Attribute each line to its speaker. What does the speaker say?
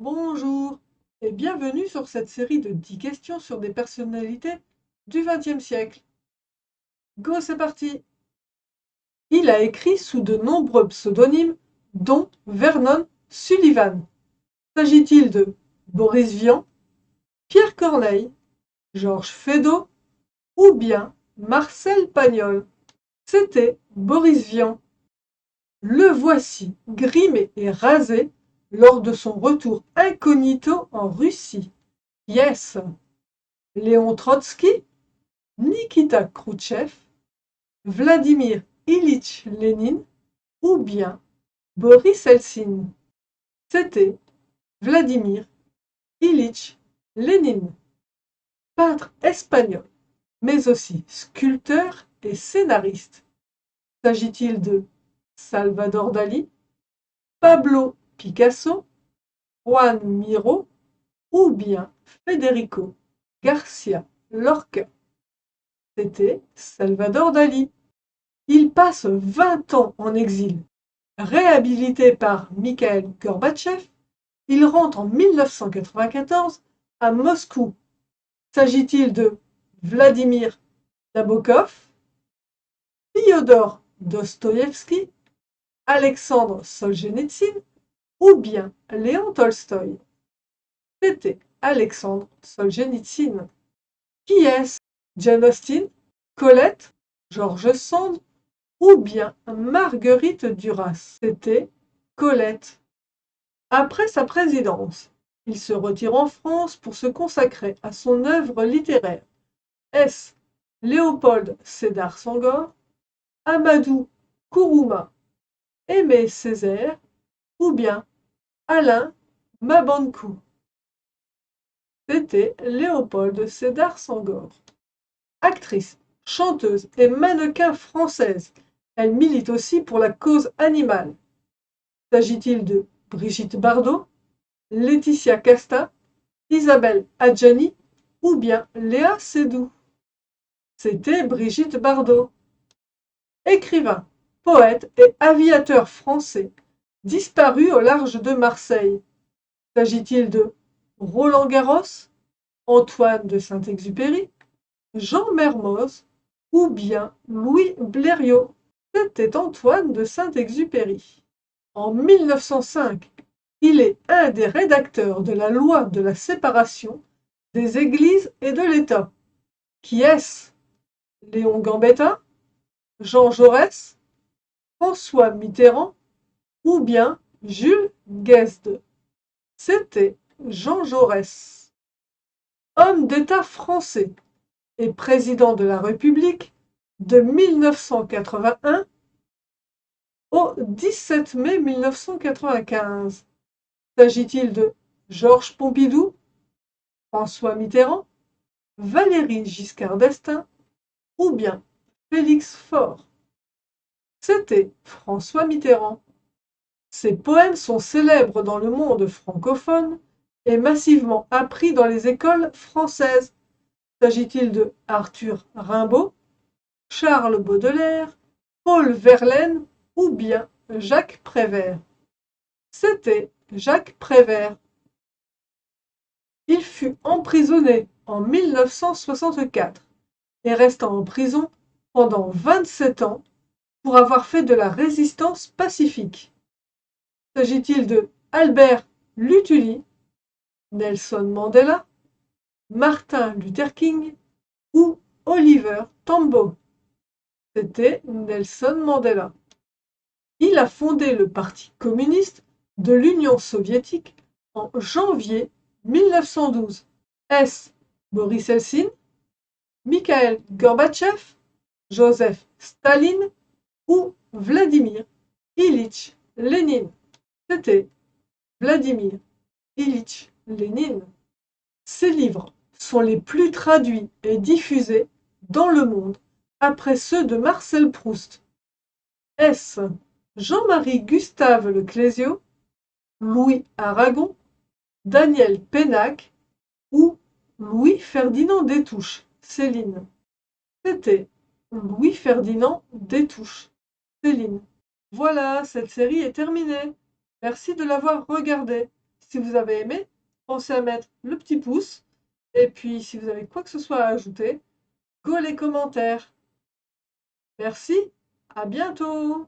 Speaker 1: Bonjour et bienvenue sur cette série de 10 questions sur des personnalités du XXe siècle. Go, c'est parti! Il a écrit sous de nombreux pseudonymes, dont Vernon Sullivan. S'agit-il de Boris Vian, Pierre Corneille, Georges Feydeau ou bien Marcel Pagnol? C'était Boris Vian. Le voici, grimé et rasé, lors de son retour incognito en Russie. Yes! Léon Trotsky, Nikita Khrouchtchev, Vladimir Ilitch Lénine ou bien Boris Eltsine. C'était Vladimir Ilitch Lénine, peintre espagnol, mais aussi sculpteur et scénariste. S'agit-il de Salvador Dali, Pablo Picasso, Juan Miró ou bien Federico Garcia Lorca? C'était Salvador Dali. Il passe 20 ans en exil. Réhabilité par Mikhaïl Gorbatchev, il rentre en 1994 à Moscou. S'agit-il de Vladimir Nabokov, Fyodor Dostoïevski, Alexandre Solzhenitsyn ou bien Léon Tolstoï? C'était Alexandre Solzhenitsyn. Qui est-ce? Jane Austen, Colette, George Sand ou bien Marguerite Duras? C'était Colette. Après sa présidence, il se retire en France pour se consacrer à son œuvre littéraire. Est-ce Léopold Sédar Senghor, Amadou Kourouma, Aimé Césaire ou bien Alain Mabankou? C'était Léopold Sédar Senghor. Actrice, chanteuse et mannequin française, elle milite aussi pour la cause animale. S'agit-il de Brigitte Bardot, Laetitia Casta, Isabelle Adjani ou bien Léa Seydoux? C'était Brigitte Bardot. Écrivain, poète et aviateur français, disparu au large de Marseille. S'agit-il de Roland Garros, Antoine de Saint-Exupéry, Jean Mermoz ou bien Louis Blériot? C'était Antoine de Saint-Exupéry. En 1905, il est un des rédacteurs de la loi de la séparation des Églises et de l'État. Qui est-ce? Léon Gambetta, Jean Jaurès, François Mitterrand ou bien Jules Guesde? C'était Jean Jaurès. Homme d'État français et président de la République de 1981 au 17 mai 1995. S'agit-il de Georges Pompidou, François Mitterrand, Valéry Giscard d'Estaing ou bien Félix Faure? C'était François Mitterrand. Ses poèmes sont célèbres dans le monde francophone et massivement appris dans les écoles françaises. S'agit-il de Arthur Rimbaud, Charles Baudelaire, Paul Verlaine ou bien Jacques Prévert? C'était Jacques Prévert. Il fut emprisonné en 1964 et resta en prison pendant 27 ans pour avoir fait de la résistance pacifique. S'agit-il de Albert Luthuli, Nelson Mandela, Martin Luther King ou Oliver Tambo? C'était Nelson Mandela. Il a fondé le Parti communiste de l'Union soviétique en janvier 1912. Est-ce Boris Eltsine, Mikhaïl Gorbatchev, Joseph Staline ou Vladimir Ilitch Lénine? C'était Vladimir Ilitch Lénine. Ses livres sont les plus traduits et diffusés dans le monde après ceux de Marcel Proust. Est-ce Jean-Marie Gustave Leclésio, Louis Aragon, Daniel Pénac ou Louis-Ferdinand Destouches, Céline? C'était Louis-Ferdinand Destouches, Céline. Voilà, cette série est terminée. Merci de l'avoir regardée. Si vous avez aimé, pensez à mettre le petit pouce. Et puis, si vous avez quoi que ce soit à ajouter, go les commentaires. Merci, à bientôt!